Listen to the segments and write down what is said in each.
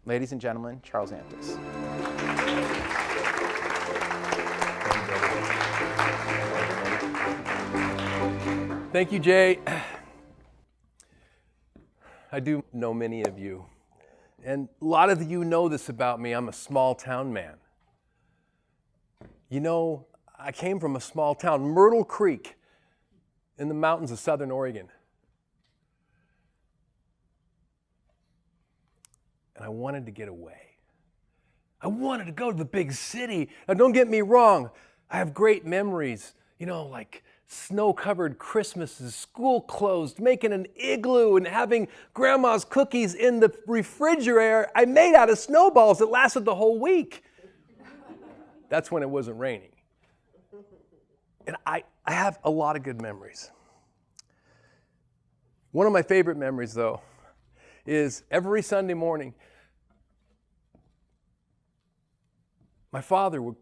Ladies and gentlemen, Charles Antis. Thank you, Jay. I do know many of you, and a lot of you know this about me. I'm a small town man. You know, I came from a small town, Myrtle Creek, in the mountains of southern Oregon. And I wanted to get away. I wanted to go to the big city. Now, don't get me wrong, I have great memories, like snow-covered Christmases, school closed, making an igloo and having grandma's cookies in the refrigerator I made out of snowballs that lasted the whole week. That's when it wasn't raining. And I have a lot of good memories. One of my favorite memories, though, is every Sunday morning, my father would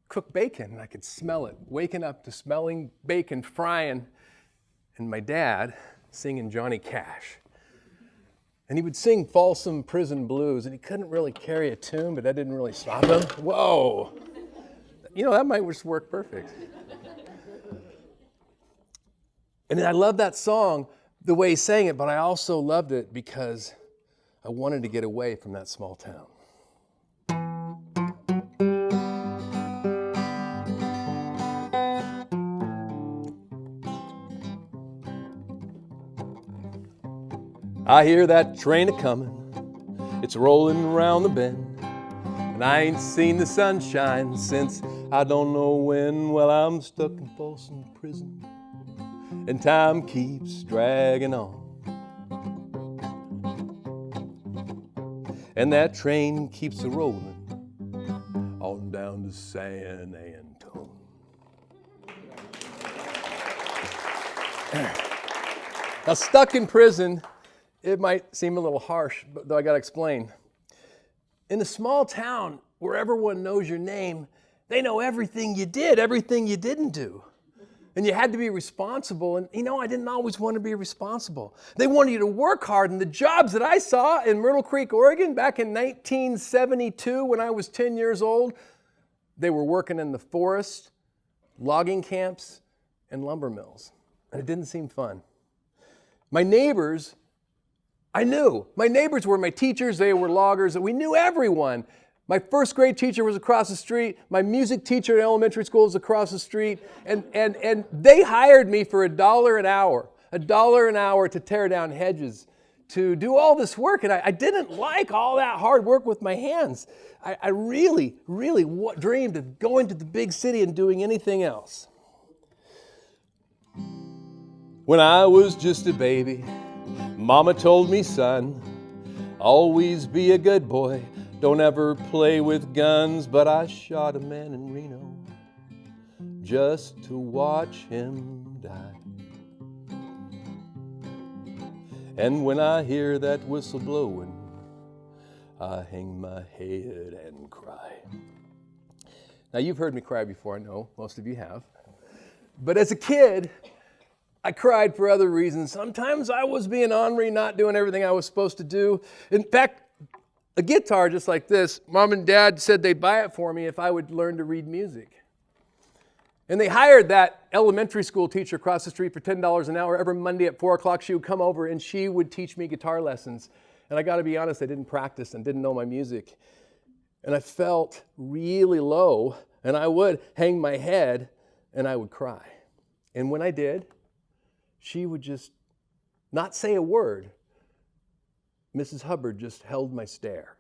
cook bacon, and I could smell it, waking up to smelling bacon frying, and my dad singing Johnny Cash. And he would sing Folsom Prison Blues, and he couldn't really carry a tune, but that didn't really stop him. Whoa! That might just work perfect. And I love that song, the way he sang it, but I also loved it because I wanted to get away from that small town. I hear that train a-comin', it's rolling around the bend, and I ain't seen the sunshine since I don't know when. Well, I'm stuck in Folsom Prison, and time keeps dragging on. And that train keeps a-rollin' on down to San Antone. Now, stuck in prison, it might seem a little harsh, but though I got to explain. In a small town where everyone knows your name, they know everything you did, everything you didn't do. And you had to be responsible. And I didn't always want to be responsible. They wanted you to work hard. And the jobs that I saw in Myrtle Creek, Oregon, back in 1972 when I was 10 years old, they were working in the forest, logging camps, and lumber mills. And it didn't seem fun. My neighbors, I knew. My neighbors were my teachers. They were loggers. And we knew everyone. My first grade teacher was across the street. My music teacher in elementary school was across the street. And they hired me for $1 an hour to tear down hedges, to do all this work. And I didn't like all that hard work with my hands. I really, really dreamed of going to the big city and doing anything else. When I was just a baby, Mama told me, son, always be a good boy. Don't ever play with guns. But I shot a man in Reno just to watch him die. And when I hear that whistle blowing, I hang my head and cry. Now, you've heard me cry before, I know. Most of you have. But as a kid, I cried for other reasons. Sometimes I was being ornery, not doing everything I was supposed to do. In fact, a guitar just like this, Mom and Dad said they'd buy it for me if I would learn to read music. And they hired that elementary school teacher across the street for $10 an hour. Every Monday at 4 o'clock, she would come over and she would teach me guitar lessons. And I got to be honest, I didn't practice and didn't know my music. And I felt really low, and I would hang my head and I would cry. And when I did, she would just not say a word. Mrs. Hubbard just held my stare.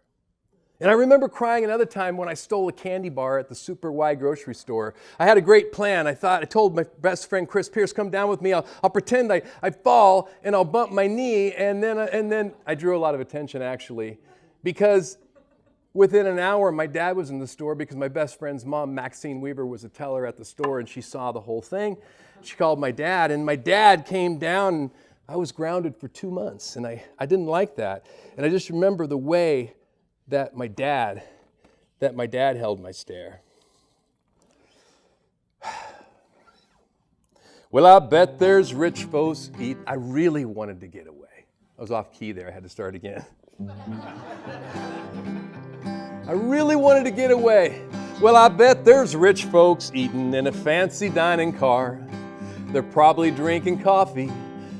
And I remember crying another time when I stole a candy bar at the Super Y grocery store. I had a great plan. I told my best friend Chris Pierce, come down with me. I'll pretend I fall and I'll bump my knee. And then I drew a lot of attention, actually, because within an hour, my dad was in the store because my best friend's mom, Maxine Weaver, was a teller at the store, and she saw the whole thing. She called my dad, and my dad came down, and I was grounded for 2 months, and I didn't like that. And I just remember the way that my dad held my stare. Well, I bet there's rich folks eat. I really wanted to get away. I was off key there. I had to start again. really wanted to get away. Well, I bet there's rich folks eating in a fancy dining car. They're probably drinking coffee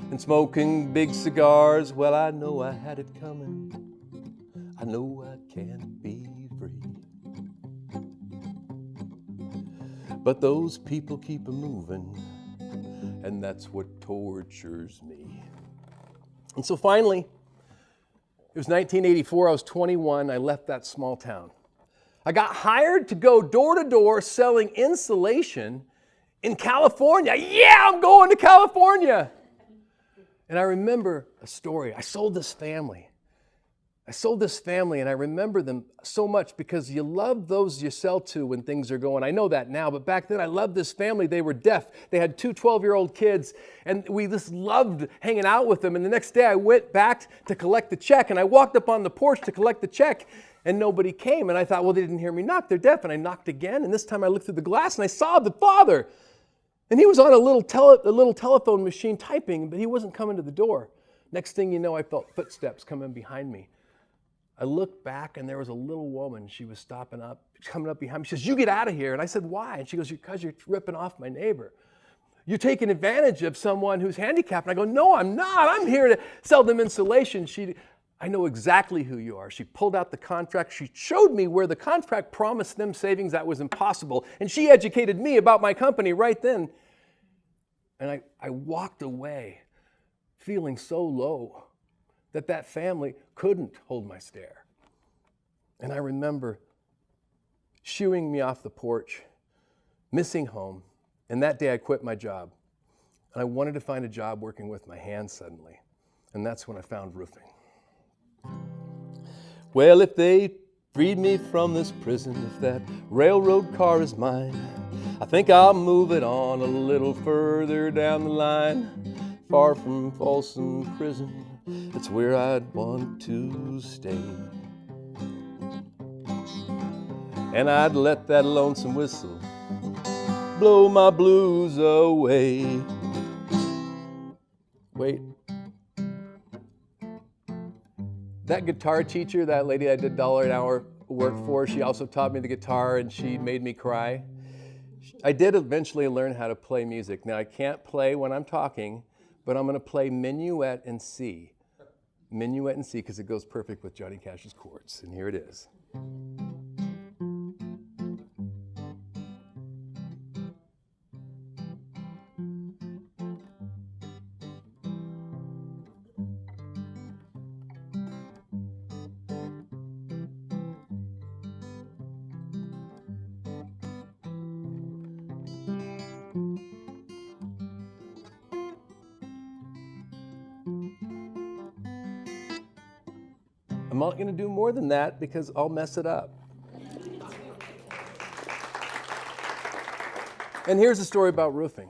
and smoking big cigars. Well, I know I had it coming. I know I can't be free. But those people keep moving, and that's what tortures me. And so finally, it was 1984, I was 21, I left that small town. I got hired to go door to door selling insulation in California. Yeah, I'm going to California. And I remember a story. I sold this family, and I remember them so much because you love those you sell to when things are going. I know that now, but back then I loved this family. They were deaf. They had two 12-year-old kids, and we just loved hanging out with them. And the next day I went back to collect the check, and I walked up on the porch to collect the check, and nobody came. And I thought, well, they didn't hear me knock. They're deaf. And I knocked again, and this time I looked through the glass, and I saw the father. And he was on a little telephone machine typing, but he wasn't coming to the door. Next thing you know, I felt footsteps coming behind me. I looked back, and there was a little woman. She was coming up behind me. She says, "You get out of here." And I said, "Why?" And she goes, "Because you're ripping off my neighbor. You're taking advantage of someone who's handicapped." And I go, "No, I'm not. I'm here to sell them insulation." "I know exactly who you are." She pulled out the contract. She showed me where the contract promised them savings that was impossible. And she educated me about my company right then. And I walked away feeling so low that family couldn't hold my stare. And I remember shooing me off the porch, missing home, and that day I quit my job. And I wanted to find a job working with my hands suddenly, and that's when I found roofing. Well, if they freed me from this prison, if that railroad car is mine, I think I'll move it on a little further down the line, far from Folsom Prison. It's where I'd want to stay. And I'd let that lonesome whistle blow my blues away. Wait. That guitar teacher, that lady I did $1 an hour work for, she also taught me the guitar, and she made me cry. I did eventually learn how to play music. Now, I can't play when I'm talking, but I'm going to play Minuet in C. Minuet in C, because it goes perfect with Johnny Cash's chords. And here it is. I'm not going to do more than that because I'll mess it up. And here's a story about roofing.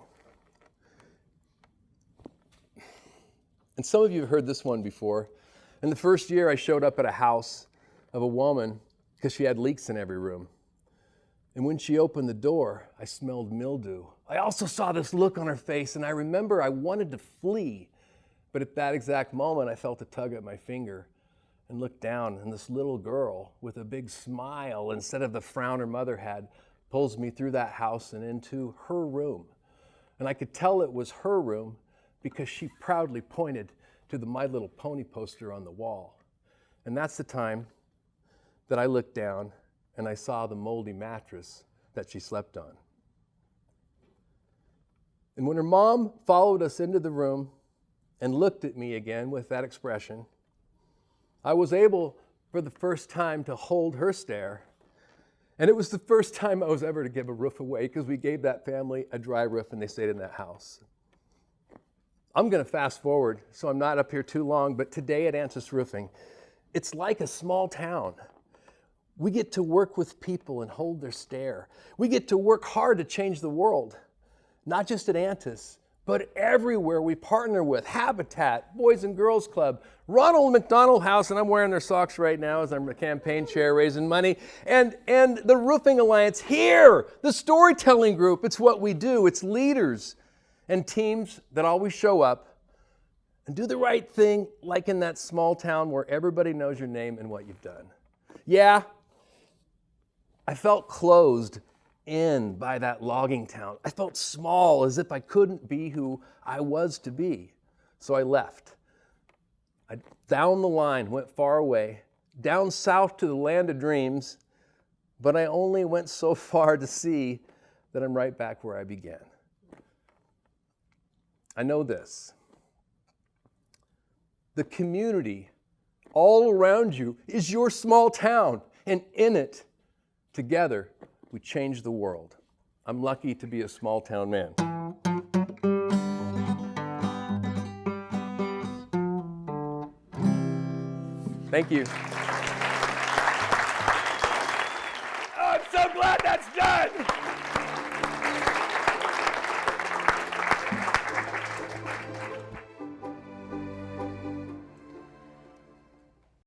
And some of you have heard this one before. In the first year, I showed up at a house of a woman because she had leaks in every room. And when she opened the door, I smelled mildew. I also saw this look on her face, and I remember I wanted to flee. But at that exact moment, I felt a tug at my finger and looked down, and this little girl with a big smile instead of the frown her mother had pulls me through that house and into her room. And I could tell it was her room because she proudly pointed to the My Little Pony poster on the wall. And that's the time that I looked down and I saw the moldy mattress that she slept on. And when her mom followed us into the room and looked at me again with that expression, I was able, for the first time, to hold her stare. And it was the first time I was ever to give a roof away because we gave that family a dry roof and they stayed in that house. I'm going to fast forward, so I'm not up here too long, but today at Ansys Roofing, it's like a small town. We get to work with people and hold their stare. We get to work hard to change the world, not just at Ansys, but everywhere we partner with Habitat, Boys and Girls Club, Ronald McDonald House, and I'm wearing their socks right now as I'm a campaign chair raising money, and the Roofing Alliance here, the storytelling group. It's what we do. It's leaders and teams that always show up and do the right thing, like in that small town where everybody knows your name and what you've done. Yeah, I felt closed in by that logging town. I felt small, as if I couldn't be who I was to be. So I left. I down the line, went far away, down south to the land of dreams, but I only went so far to see that I'm right back where I began. I know this. The community all around you is your small town, and in it, together, we change the world. I'm lucky to be a small town man. Thank you. Oh, I'm so glad that's done.